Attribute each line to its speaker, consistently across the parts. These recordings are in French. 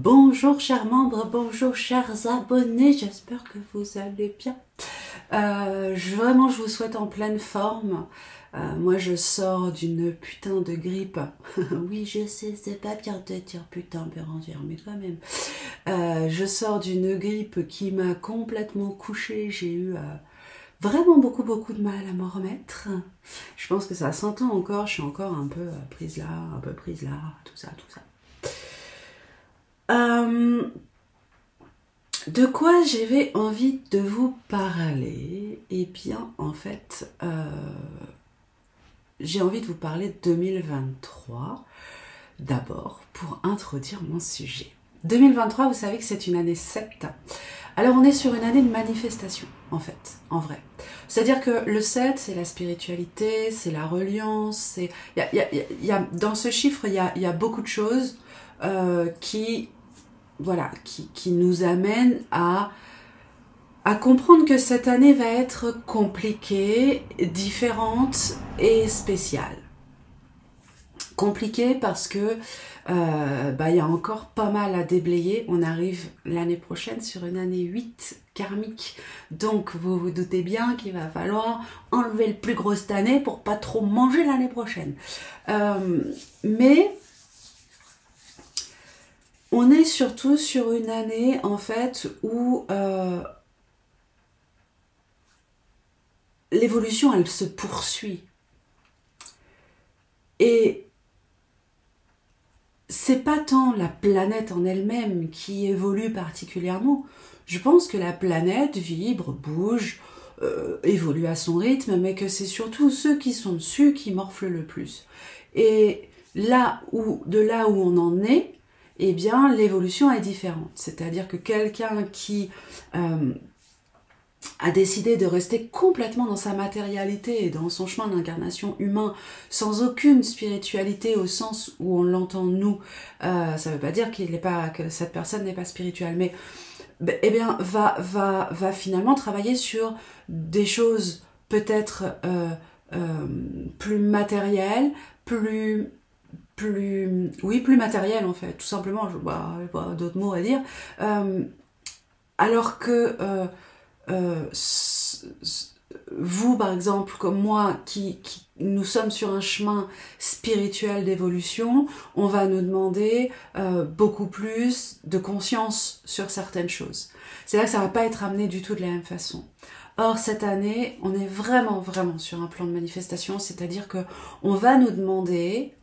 Speaker 1: Bonjour chers membres, bonjour chers abonnés, j'espère que vous allez bien. Vraiment je vous souhaite en pleine forme. Moi je sors d'une putain de grippe. Oui je sais, c'est pas bien de dire putain Bérangère, mais quand même. Je sors d'une grippe qui m'a complètement couchée, j'ai eu vraiment beaucoup de mal à m'en remettre. Je pense que ça s'entend encore, je suis encore un peu prise là, un peu prise là, tout ça. De quoi j'avais envie de vous parler? Eh bien, en fait, j'ai envie de vous parler de 2023, d'abord, pour introduire mon sujet. 2023, vous savez que c'est une année 7. Alors, on est sur une année de manifestation, en fait, en vrai. C'est-à-dire que le 7, c'est la spiritualité, c'est la reliance, dans ce chiffre, il y a beaucoup de choses qui nous amène à comprendre que cette année va être compliquée, différente et spéciale. Compliquée parce que y a encore pas mal à déblayer. On arrive l'année prochaine sur une année 8 karmique. Donc vous vous doutez bien qu'il va falloir enlever le plus gros cette année pour pas trop manger l'année prochaine. Mais on est surtout sur une année, en fait, où l'évolution, elle se poursuit. Et c'est pas tant la planète en elle-même qui évolue particulièrement. Je pense que la planète vibre, bouge, évolue à son rythme, mais que c'est surtout ceux qui sont dessus qui morflent le plus. Et de là où on en est, eh bien, l'évolution est différente. C'est-à-dire que quelqu'un qui a décidé de rester complètement dans sa matérialité et dans son chemin d'incarnation humain, sans aucune spiritualité au sens où on l'entend nous, ça ne veut pas dire que cette personne n'est pas spirituelle, mais eh bien, va finalement travailler sur des choses peut-être plus matérielles, plus matériel en fait, tout simplement, je n'ai pas d'autres mots à dire, alors que vous par exemple, comme moi, qui nous sommes sur un chemin spirituel d'évolution, on va nous demander beaucoup plus de conscience sur certaines choses. C'est là que ça ne va pas être amené du tout de la même façon. Or, cette année, on est vraiment sur un plan de manifestation, c'est-à-dire que on va nous demander,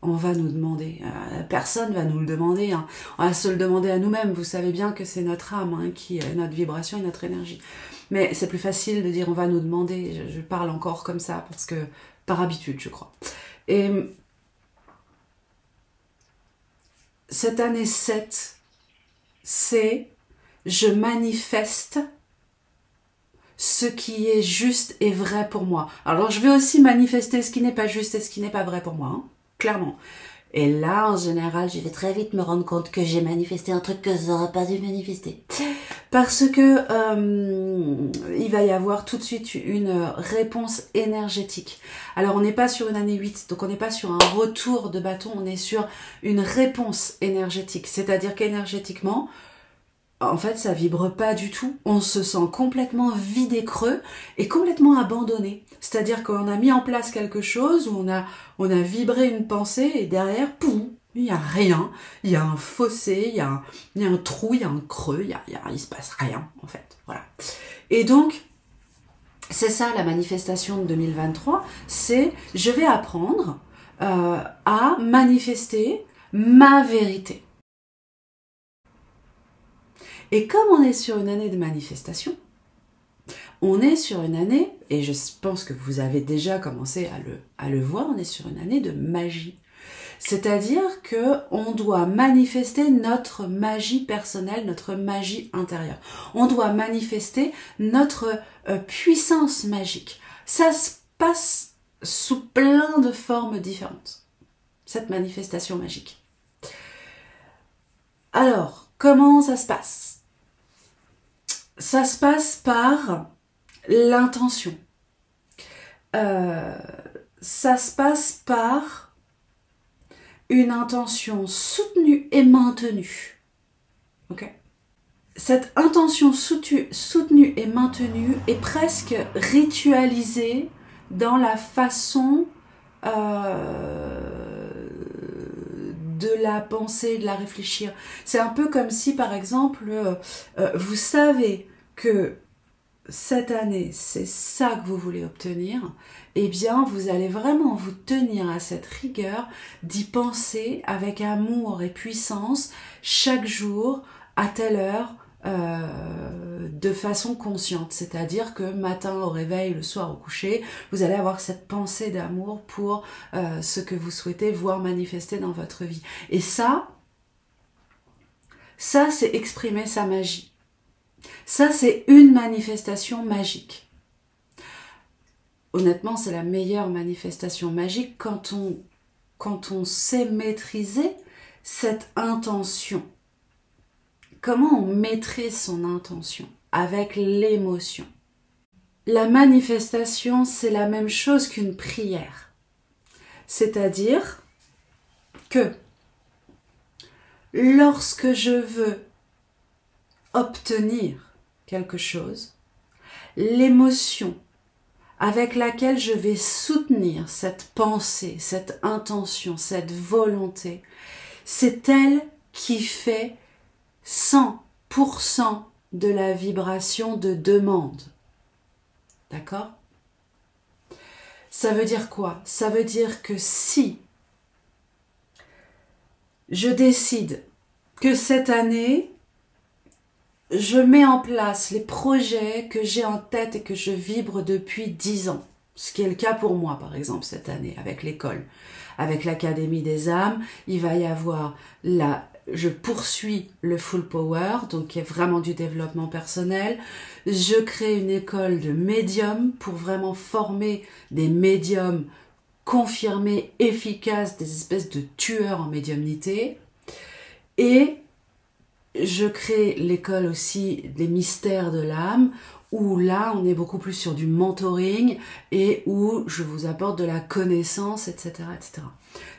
Speaker 1: personne va nous le demander, hein, on va se le demander à nous-mêmes, vous savez bien que c'est notre âme, hein, qui est notre vibration et notre énergie. Mais c'est plus facile de dire on va nous demander, je parle encore comme ça, parce que par habitude, je crois. Et cette année 7, c'est je manifeste ce qui est juste et vrai pour moi. Alors je vais aussi manifester ce qui n'est pas juste et ce qui n'est pas vrai pour moi, hein, clairement. Et là, en général, je vais très vite me rendre compte que j'ai manifesté un truc que j'aurais pas dû manifester. Parce que il va y avoir tout de suite une réponse énergétique. Alors on n'est pas sur une année 8, donc on n'est pas sur un retour de bâton, on est sur une réponse énergétique. C'est-à-dire qu'énergétiquement, en fait, ça vibre pas du tout. On se sent complètement vide et creux et complètement abandonné. C'est-à-dire qu'on a mis en place quelque chose où on a vibré une pensée et derrière, poum, il y a rien. Il y a un fossé, il y a un trou, il y a un creux, il se passe rien, en fait. Voilà. Et donc, c'est ça la manifestation de 2023, c'est je vais apprendre à manifester ma vérité. Et comme on est sur une année de manifestation, on est sur une année, et je pense que vous avez déjà commencé à le voir, on est sur une année de magie. C'est-à-dire qu'on doit manifester notre magie personnelle, notre magie intérieure. On doit manifester notre puissance magique. Ça se passe sous plein de formes différentes, cette manifestation magique. Alors, comment ça se passe ? Ça se passe par l'intention. Ça se passe par une intention soutenue et maintenue. Ok? Cette intention soutenue et maintenue est presque ritualisée dans la façon de la penser, de la réfléchir. C'est un peu comme si, par exemple, vous savez que cette année, c'est ça que vous voulez obtenir, eh bien, vous allez vraiment vous tenir à cette rigueur d'y penser avec amour et puissance chaque jour, à telle heure, de façon consciente. C'est-à-dire que matin au réveil, le soir au coucher, vous allez avoir cette pensée d'amour pour ce que vous souhaitez voir manifester dans votre vie. Et ça c'est exprimer sa magie. Ça, c'est une manifestation magique. Honnêtement, c'est la meilleure manifestation magique quand on sait maîtriser cette intention. Comment on maîtrise son intention? Avec l'émotion. La manifestation, c'est la même chose qu'une prière. C'est-à-dire que lorsque je veux obtenir quelque chose, l'émotion avec laquelle je vais soutenir cette pensée, cette intention, cette volonté, c'est elle qui fait 100% de la vibration de demande. D'accord? Ça veut dire quoi? Ça veut dire que si je décide que cette année, je mets en place les projets que j'ai en tête et que je vibre depuis 10 ans. Ce qui est le cas pour moi, par exemple, cette année, avec l'école. Avec l'Académie des âmes, il va y avoir je poursuis le Full Power, donc qui est vraiment du développement personnel. Je crée une école de médiums pour vraiment former des médiums confirmés, efficaces, des espèces de tueurs en médiumnité. Et je crée l'école aussi des mystères de l'âme, où là, on est beaucoup plus sur du mentoring et où je vous apporte de la connaissance, etc., etc.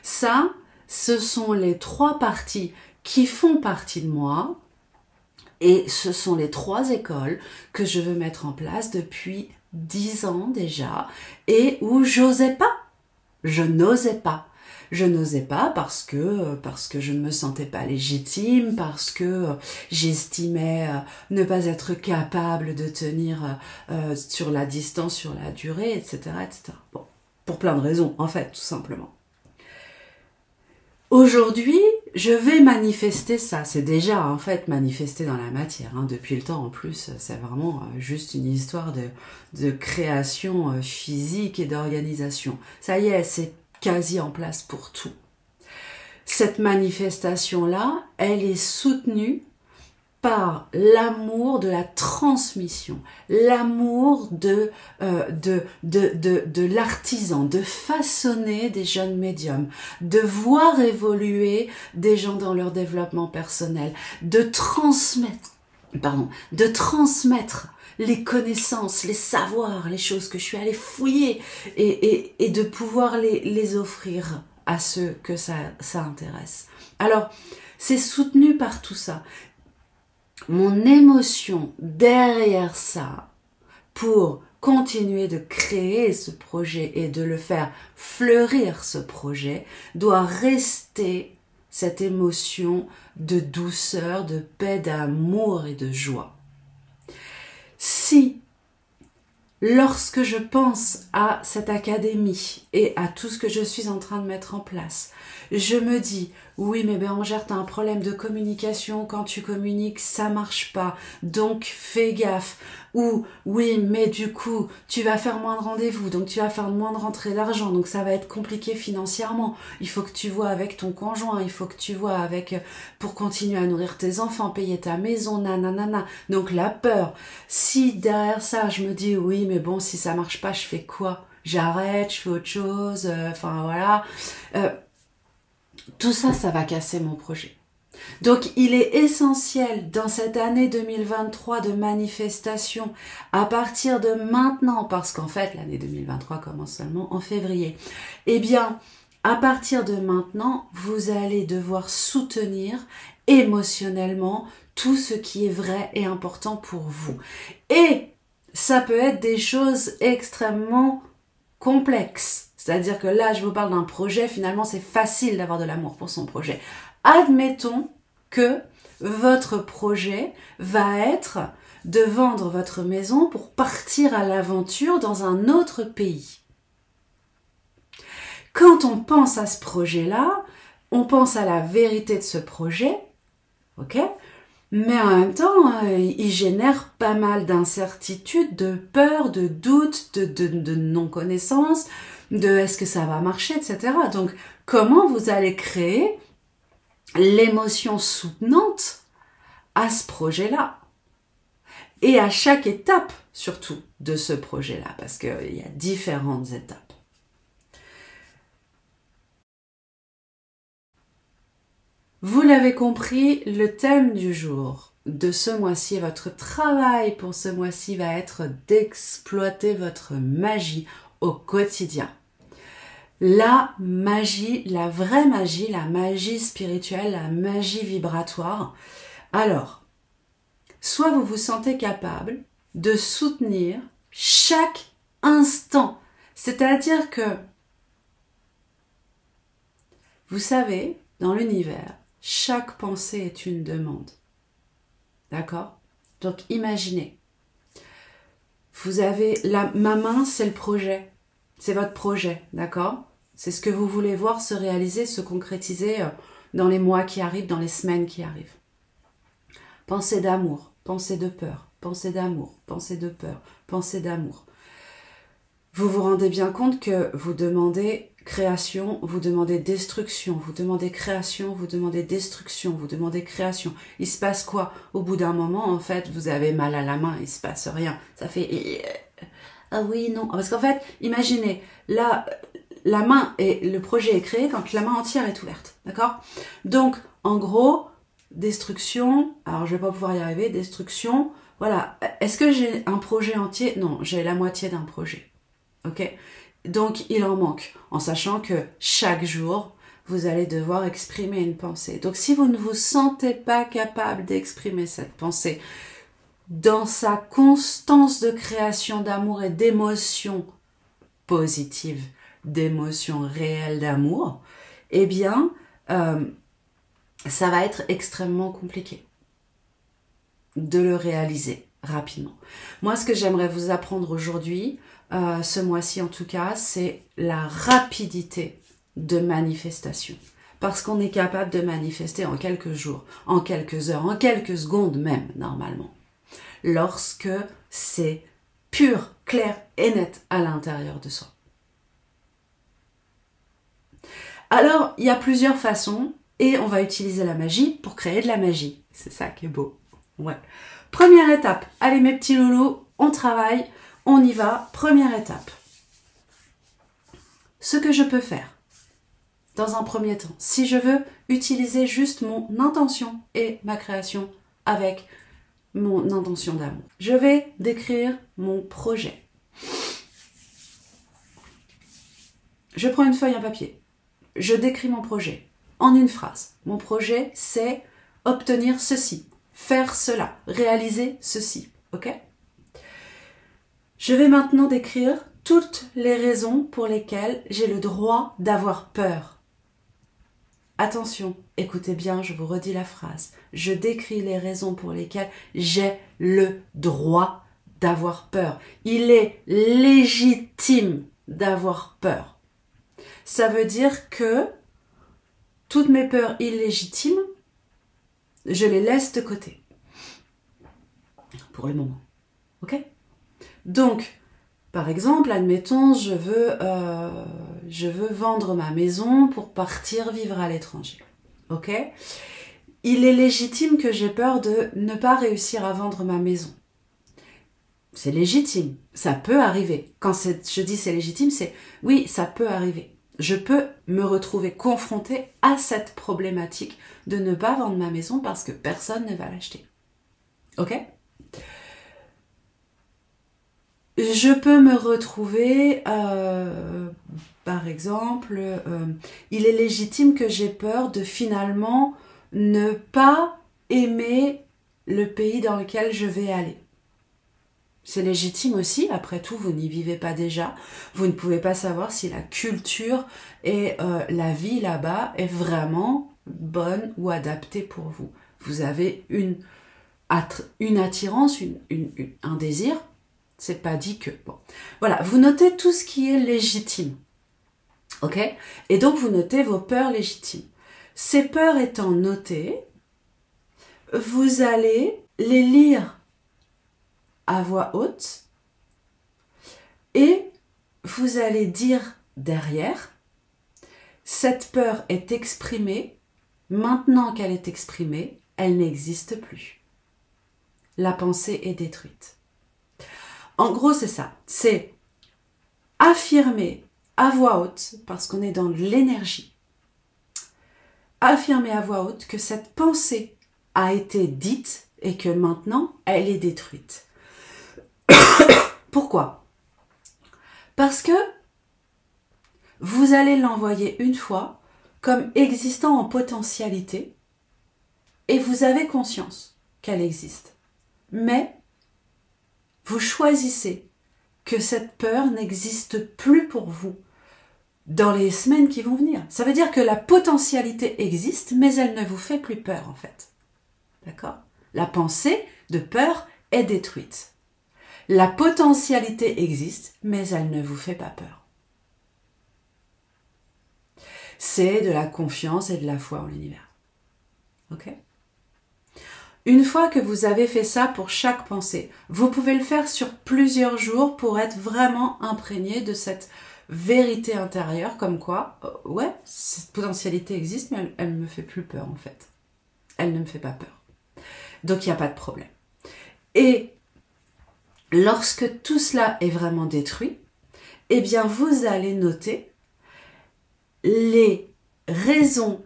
Speaker 1: Ça, ce sont les 3 parties qui font partie de moi et ce sont les 3 écoles que je veux mettre en place depuis 10 ans déjà et où j'osais pas. Je n'osais pas. Je n'osais pas parce que je ne me sentais pas légitime, parce que j'estimais ne pas être capable de tenir sur la distance, sur la durée, etc., etc. Bon, pour plein de raisons, en fait, tout simplement. Aujourd'hui, je vais manifester ça. C'est déjà, en fait, manifesté dans la matière. Hein. Depuis le temps, en plus, c'est vraiment juste une histoire de création physique et d'organisation. Ça y est, c'est quasi en place pour tout. Cette manifestation-là, elle est soutenue par l'amour de la transmission, l'amour de l'artisan, de façonner des jeunes médiums, de voir évoluer des gens dans leur développement personnel, de transmettre les connaissances, les savoirs, les choses que je suis allée fouiller et de pouvoir les offrir à ceux que ça intéresse. Alors, c'est soutenu par tout ça. Mon émotion derrière ça, pour continuer de créer ce projet et de le faire fleurir ce projet, doit rester cette émotion de douceur, de paix, d'amour et de joie. Si, lorsque je pense à cette académie et à tout ce que je suis en train de mettre en place, je me dis, oui mais Bérangère, t'as un problème de communication, quand tu communiques, ça marche pas, donc fais gaffe. Ou, oui mais du coup, tu vas faire moins de rendez-vous, donc tu vas faire moins de rentrées d'argent, donc ça va être compliqué financièrement. Il faut que tu vois avec ton conjoint, il faut que tu vois pour continuer à nourrir tes enfants, payer ta maison, nanana. Donc la peur. Si derrière ça, je me dis, oui mais bon, si ça marche pas, je fais quoi? J'arrête, je fais autre chose, enfin voilà. Tout ça, ça va casser mon projet. Donc, il est essentiel dans cette année 2023 de manifestation, à partir de maintenant, parce qu'en fait, l'année 2023 commence seulement en février, eh bien, À partir de maintenant, vous allez devoir soutenir émotionnellement tout ce qui est vrai et important pour vous. Et ça peut être des choses extrêmement complexes. C'est-à-dire que là, je vous parle d'un projet, finalement, c'est facile d'avoir de l'amour pour son projet. Admettons que votre projet va être de vendre votre maison pour partir à l'aventure dans un autre pays. Quand on pense à ce projet-là, on pense à la vérité de ce projet, ok? Mais en même temps, il génère pas mal d'incertitudes, de peur, de doutes, de non-connaissance, de est-ce que ça va marcher, etc. Donc, comment vous allez créer l'émotion soutenante à ce projet-là? Et à chaque étape, surtout, de ce projet-là, parce qu'il y a différentes étapes. Vous l'avez compris, le thème du jour de ce mois-ci, votre travail pour ce mois-ci va être d'exploiter votre magie au quotidien. La magie, la vraie magie, la magie spirituelle, la magie vibratoire. Alors, soit vous vous sentez capable de soutenir chaque instant. C'est-à-dire que, vous savez, dans l'univers, chaque pensée est une demande. D'accord? Donc imaginez. Vous avez ma main, c'est le projet. C'est votre projet, d'accord? C'est ce que vous voulez voir se réaliser, se concrétiser dans les mois qui arrivent, dans les semaines qui arrivent. Pensée d'amour, pensée de peur, pensée d'amour, pensée de peur, pensée d'amour. Vous vous rendez bien compte que vous demandez création, vous demandez destruction, vous demandez création, vous demandez destruction, vous demandez création. Il se passe quoi? Au bout d'un moment, en fait, vous avez mal à la main, il se passe rien. Ça fait ah oui, non. Parce qu'en fait, imaginez, là, la main et le projet est créé quand la main entière est ouverte. D'accord? Donc, en gros, destruction, alors je vais pas pouvoir y arriver, destruction, voilà. Est-ce que j'ai un projet entier? Non, j'ai la moitié d'un projet. Ok? Donc, il en manque, en sachant que chaque jour, vous allez devoir exprimer une pensée. Donc, si vous ne vous sentez pas capable d'exprimer cette pensée dans sa constance de création d'amour et d'émotions positives, d'émotions réelles d'amour, eh bien, ça va être extrêmement compliqué de le réaliser rapidement. Moi, ce que j'aimerais vous apprendre aujourd'hui, ce mois-ci en tout cas, c'est la rapidité de manifestation. Parce qu'on est capable de manifester en quelques jours, en quelques heures, en quelques secondes même, normalement. Lorsque c'est pur, clair et net à l'intérieur de soi. Alors, il y a plusieurs façons et on va utiliser la magie pour créer de la magie. C'est ça qui est beau. Ouais. Première étape. Allez mes petits loulous, on travaille. On y va, première étape. Ce que je peux faire, dans un premier temps, si je veux utiliser juste mon intention et ma création avec mon intention d'amour, je vais décrire mon projet. Je prends une feuille, un papier. Je décris mon projet en une phrase. Mon projet, c'est obtenir ceci, faire cela, réaliser ceci. Ok ? Je vais maintenant décrire toutes les raisons pour lesquelles j'ai le droit d'avoir peur. Attention, écoutez bien, je vous redis la phrase. Je décris les raisons pour lesquelles j'ai le droit d'avoir peur. Il est légitime d'avoir peur. Ça veut dire que toutes mes peurs illégitimes, je les laisse de côté. Pour le moment. Ok ? Donc, par exemple, admettons, je veux vendre ma maison pour partir vivre à l'étranger. Ok ? Il est légitime que j'ai peur de ne pas réussir à vendre ma maison. C'est légitime, ça peut arriver. Quand je dis c'est légitime, c'est oui, ça peut arriver. Je peux me retrouver confrontée à cette problématique de ne pas vendre ma maison parce que personne ne va l'acheter. Ok ? Je peux me retrouver par exemple, il est légitime que j'ai peur de finalement ne pas aimer le pays dans lequel je vais aller. C'est légitime aussi, après tout, vous n'y vivez pas déjà. Vous ne pouvez pas savoir si la culture et la vie là-bas est vraiment bonne ou adaptée pour vous. Vous avez une attirance, un désir, c'est pas dit que. Bon. Voilà, vous notez tout ce qui est légitime. Ok? Et donc vous notez vos peurs légitimes. Ces peurs étant notées, vous allez les lire à voix haute et vous allez dire derrière, cette peur est exprimée, maintenant qu'elle est exprimée, elle n'existe plus. La pensée est détruite. En gros, c'est ça. C'est affirmer à voix haute, parce qu'on est dans l'énergie, affirmer à voix haute que cette pensée a été dite et que maintenant, elle est détruite. Pourquoi? Parce que vous allez l'envoyer une fois comme existant en potentialité et vous avez conscience qu'elle existe. Mais vous choisissez que cette peur n'existe plus pour vous dans les semaines qui vont venir. Ça veut dire que la potentialité existe, mais elle ne vous fait plus peur en fait. D'accord? La pensée de peur est détruite. La potentialité existe, mais elle ne vous fait pas peur. C'est de la confiance et de la foi en l'univers. Ok? Une fois que vous avez fait ça pour chaque pensée, vous pouvez le faire sur plusieurs jours pour être vraiment imprégné de cette vérité intérieure, comme quoi, ouais, cette potentialité existe, mais elle ne me fait plus peur en fait. Elle ne me fait pas peur. Donc il n'y a pas de problème. Et lorsque tout cela est vraiment détruit, eh bien vous allez noter les raisons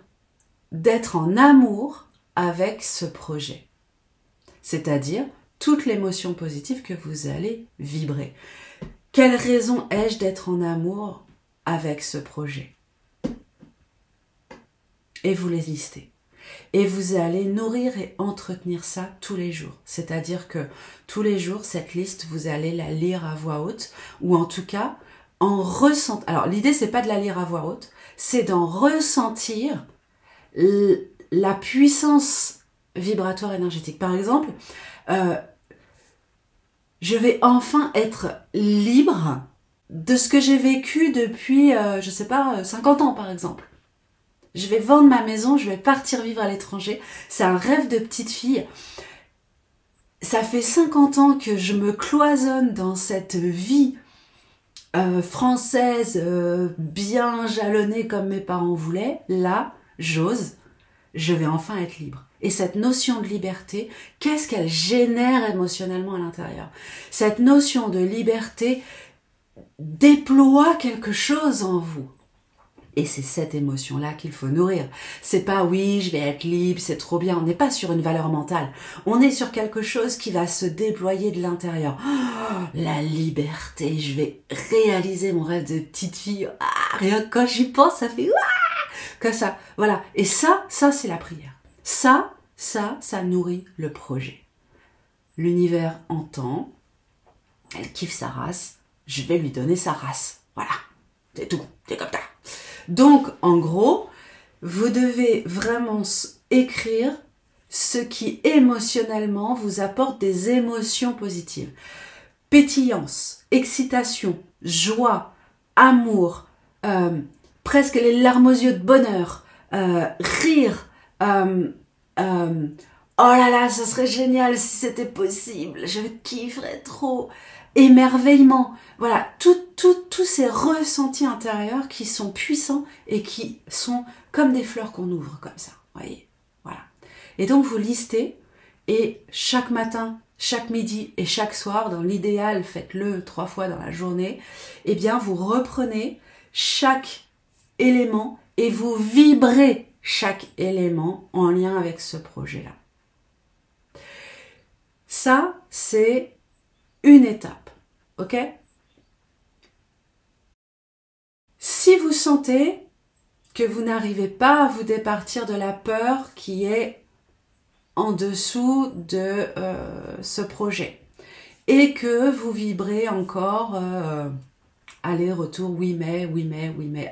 Speaker 1: d'être en amour avec ce projet. C'est-à-dire toute l'émotion positive que vous allez vibrer. Quelle raison ai-je d'être en amour avec ce projet? Et vous les listez. Et vous allez nourrir et entretenir ça tous les jours. C'est-à-dire que tous les jours, cette liste, vous allez la lire à voix haute, ou en tout cas, en ressentir. Alors, l'idée, c'est pas de la lire à voix haute, c'est d'en ressentir la puissance vibratoire énergétique. Par exemple, je vais enfin être libre de ce que j'ai vécu depuis, je sais pas, 50 ans par exemple. Je vais vendre ma maison, je vais partir vivre à l'étranger. C'est un rêve de petite fille. Ça fait 50 ans que je me cloisonne dans cette vie française bien jalonnée comme mes parents voulaient. Là, j'ose. Je vais enfin être libre. Et cette notion de liberté, qu'est-ce qu'elle génère émotionnellement à l'intérieur? Cette notion de liberté déploie quelque chose en vous. Et c'est cette émotion-là qu'il faut nourrir. C'est pas oui, je vais être libre, c'est trop bien. On n'est pas sur une valeur mentale. On est sur quelque chose qui va se déployer de l'intérieur. Oh, la liberté, je vais réaliser mon rêve de petite fille. Ah, rien que quand j'y pense, ça fait que ça. Voilà. Et ça c'est la prière. Ça nourrit le projet. L'univers entend, elle kiffe sa race, je vais lui donner sa race. Voilà. C'est tout. C'est comme ça. Donc, en gros, vous devez vraiment écrire ce qui émotionnellement vous apporte des émotions positives. Pétillance, excitation, joie, amour, presque les larmes aux yeux de bonheur, rire, oh là là, ce serait génial si c'était possible, je kifferais trop, émerveillement, voilà, tous ces ressentis intérieurs qui sont puissants et qui sont comme des fleurs qu'on ouvre comme ça, voyez, voilà. Et donc vous listez et chaque matin, chaque midi et chaque soir, dans l'idéal, faites-le 3 fois dans la journée, eh bien vous reprenez chaque élément et vous vibrez chaque élément en lien avec ce projet-là. Ça, c'est une étape, ok? Si sentez que vous n'arrivez pas à vous départir de la peur qui est en dessous de ce projet et que vous vibrez encore aller-retour, oui mais,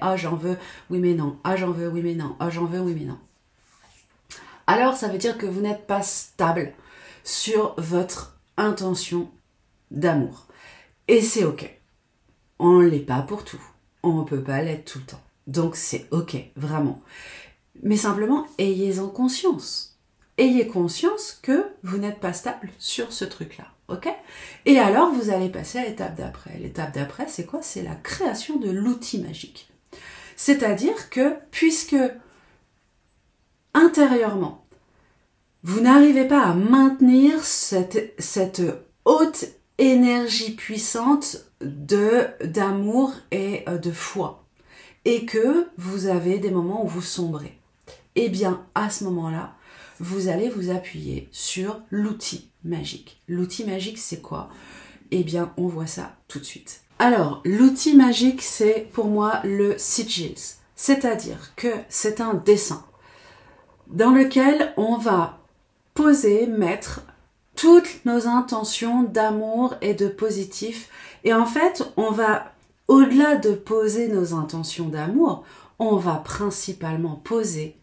Speaker 1: ah j'en veux, oui mais non, ah j'en veux, oui mais non, ah j'en veux, oui mais non. Alors ça veut dire que vous n'êtes pas stable sur votre intention d'amour. Et c'est ok. On ne l'est pas pour tout. On ne peut pas l'être tout le temps. Donc c'est ok, vraiment. Mais simplement, ayez-en conscience. Ayez conscience que vous n'êtes pas stable sur ce truc-là. Ok? Et alors, vous allez passer à l'étape d'après. L'étape d'après, c'est quoi? C'est la création de l'outil magique. C'est-à-dire que, puisque intérieurement, vous n'arrivez pas à maintenir cette haute énergie puissante d'amour et de foi, et que vous avez des moments où vous sombrez, eh bien, à ce moment-là, vous allez vous appuyer sur l'outil magique. L'outil magique, c'est quoi? Eh bien, on voit ça tout de suite. Alors, l'outil magique, c'est pour moi le sigils, c'est-à-dire que c'est un dessin dans lequel on va poser, mettre toutes nos intentions d'amour et de positif. Et en fait, on va, au-delà de poser nos intentions d'amour, on va principalement poser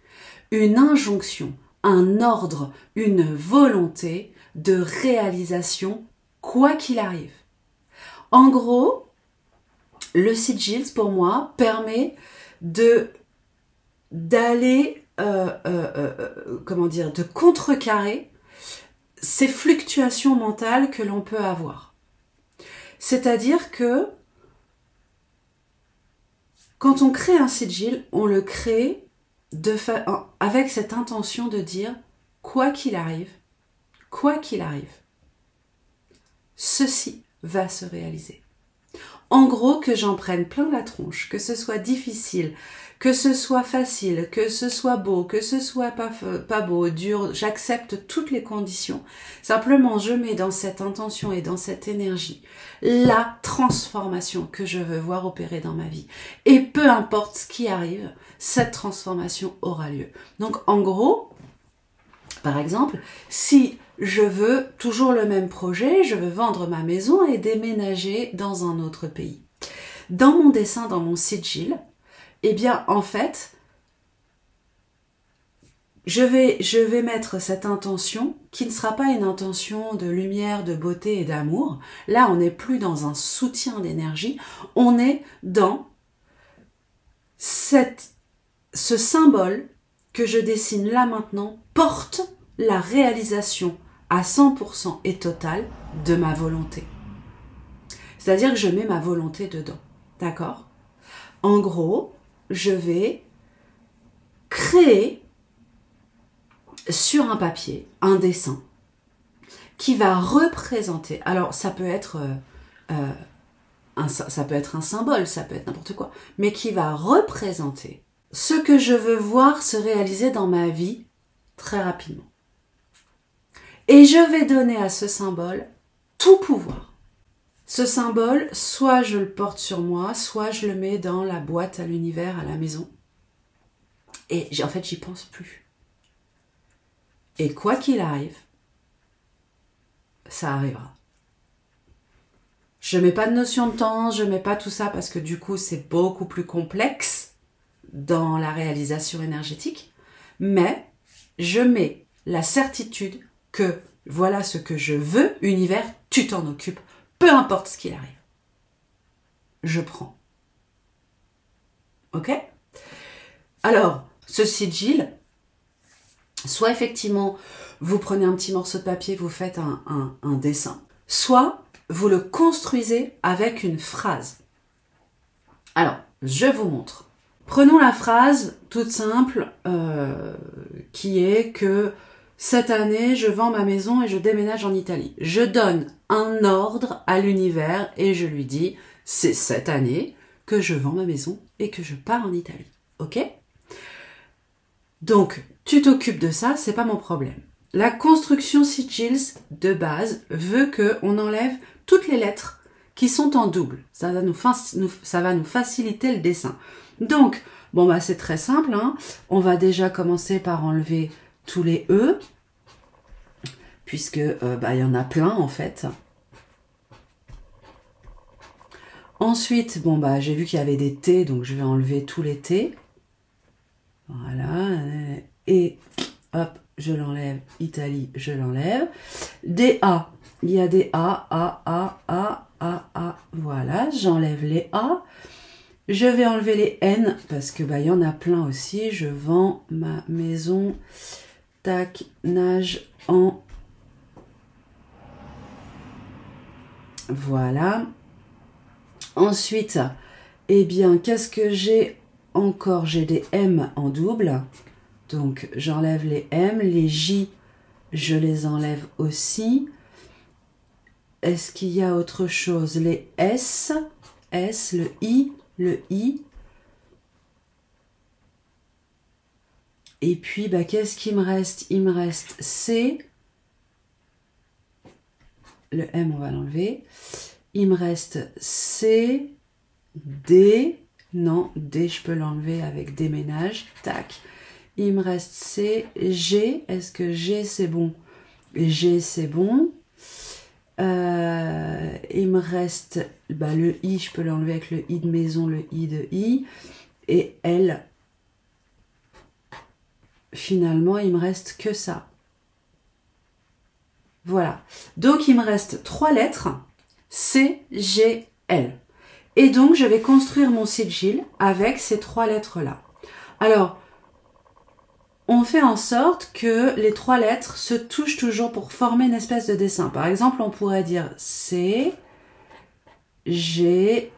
Speaker 1: une injonction, un ordre, une volonté de réalisation, quoi qu'il arrive. En gros, le sigils, pour moi, permet d'aller, de contrecarrer ces fluctuations mentales que l'on peut avoir. C'est-à-dire que quand on crée un sigil, on le crée avec cette intention de dire quoi qu'il arrive, ceci va se réaliser. En gros, que j'en prenne plein la tronche, que ce soit difficile, que ce soit facile, que ce soit beau, que ce soit pas beau, dur, j'accepte toutes les conditions. Simplement, je mets dans cette intention et dans cette énergie la transformation que je veux voir opérer dans ma vie. Et peu importe ce qui arrive, cette transformation aura lieu. Donc, en gros, par exemple, si je veux toujours le même projet, je veux vendre ma maison et déménager dans un autre pays. Dans mon dessin, dans mon sigil, eh bien, en fait, je vais mettre cette intention qui ne sera pas une intention de lumière, de beauté et d'amour. Là, on n'est plus dans un soutien d'énergie, on est dans ce symbole que je dessine là maintenant porte la réalisation à 100% et totale de ma volonté. C'est-à-dire que je mets ma volonté dedans. D'accord? En gros, je vais créer sur un papier un dessin qui va représenter, alors ça peut être un symbole, ça peut être n'importe quoi, mais qui va représenter ce que je veux voir se réaliser dans ma vie très rapidement. Et je vais donner à ce symbole tout pouvoir. Ce symbole, soit je le porte sur moi, soit je le mets dans la boîte à l'univers, à la maison. Et en fait, j'y pense plus. Et quoi qu'il arrive, ça arrivera. Je mets pas de notion de temps, je mets pas tout ça parce que du coup, c'est beaucoup plus complexe dans la réalisation énergétique. Mais je mets la certitude que voilà ce que je veux, univers, tu t'en occupes, peu importe ce qu'il arrive. Je prends. Ok? Alors, ce sigil, soit effectivement, vous prenez un petit morceau de papier, vous faites un dessin, soit vous le construisez avec une phrase. Alors, je vous montre. Prenons la phrase toute simple qui est que cette année, je vends ma maison et je déménage en Italie. Je donne un ordre à l'univers et je lui dis, c'est cette année que je vends ma maison et que je pars en Italie. Ok? Donc, tu t'occupes de ça, c'est pas mon problème. La construction sigils de base veut qu'on enlève toutes les lettres qui sont en double. Ça va nous faciliter le dessin. Donc, bon bah c'est très simple, hein. On va déjà commencer par enlever tous les E, puisque il y en a plein en fait. Ensuite, bon bah j'ai vu qu'il y avait des T, donc je vais enlever tous les T. Voilà, et hop, je l'enlève, Italie, je l'enlève. Des A, il y a des A, voilà, j'enlève les A. Je vais enlever les N, parce que il y en a plein aussi. Je vends ma maison, tac, nage en... Voilà. Ensuite, eh bien, qu'est-ce que j'ai encore? J'ai des M en double. Donc, j'enlève les M. Les J, je les enlève aussi. Est-ce qu'il y a autre chose? Les S, le I. Et puis, qu'est-ce qu'il me reste? Il me reste C. Le M, on va l'enlever. Il me reste C, D. Non, D, je peux l'enlever avec déménage. Tac. Il me reste C, G. Est-ce que G, c'est bon? G, c'est bon. Il me reste le I, je peux l'enlever avec le I de maison, le I de I. Et L, finalement, il me reste que ça. Voilà. Donc, il me reste 3 lettres. C, G, L. Et donc, je vais construire mon sigil avec ces 3 lettres-là. Alors, on fait en sorte que les 3 lettres se touchent toujours pour former une espèce de dessin. Par exemple, on pourrait dire C, G,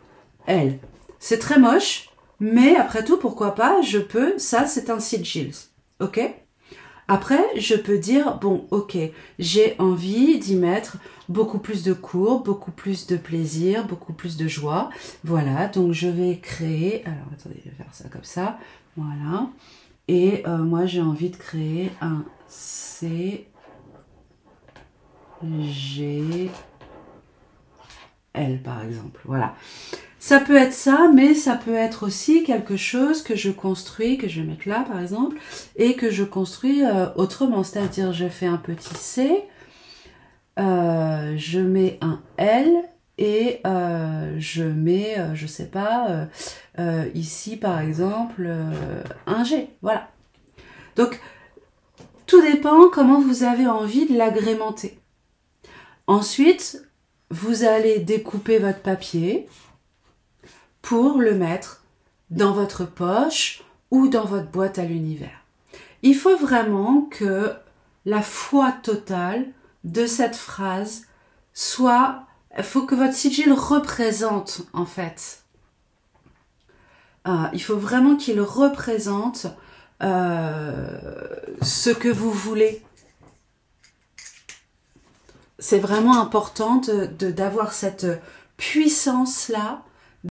Speaker 1: L. C'est très moche, mais après tout, pourquoi pas, je peux, ça c'est un sigil, ok? Après, je peux dire, bon, ok, j'ai envie d'y mettre beaucoup plus de courbes, beaucoup plus de plaisir, beaucoup plus de joie. Voilà, donc je vais créer, alors attendez, je vais faire ça comme ça, voilà. Et moi, j'ai envie de créer un C, G, L, par exemple. Voilà. Ça peut être ça, mais ça peut être aussi quelque chose que je construis, que je vais mettre là, par exemple, et que je construis autrement. C'est-à-dire, je fais un petit C, je mets un L, et je mets, je sais pas, ici par exemple, un G, voilà. Donc, tout dépend comment vous avez envie de l'agrémenter. Ensuite, vous allez découper votre papier pour le mettre dans votre poche ou dans votre boîte à l'univers. Il faut vraiment que la foi totale de cette phrase soit... Il faut que votre sigil représente, en fait. Il faut vraiment qu'il représente ce que vous voulez. C'est vraiment important d'avoir cette puissance-là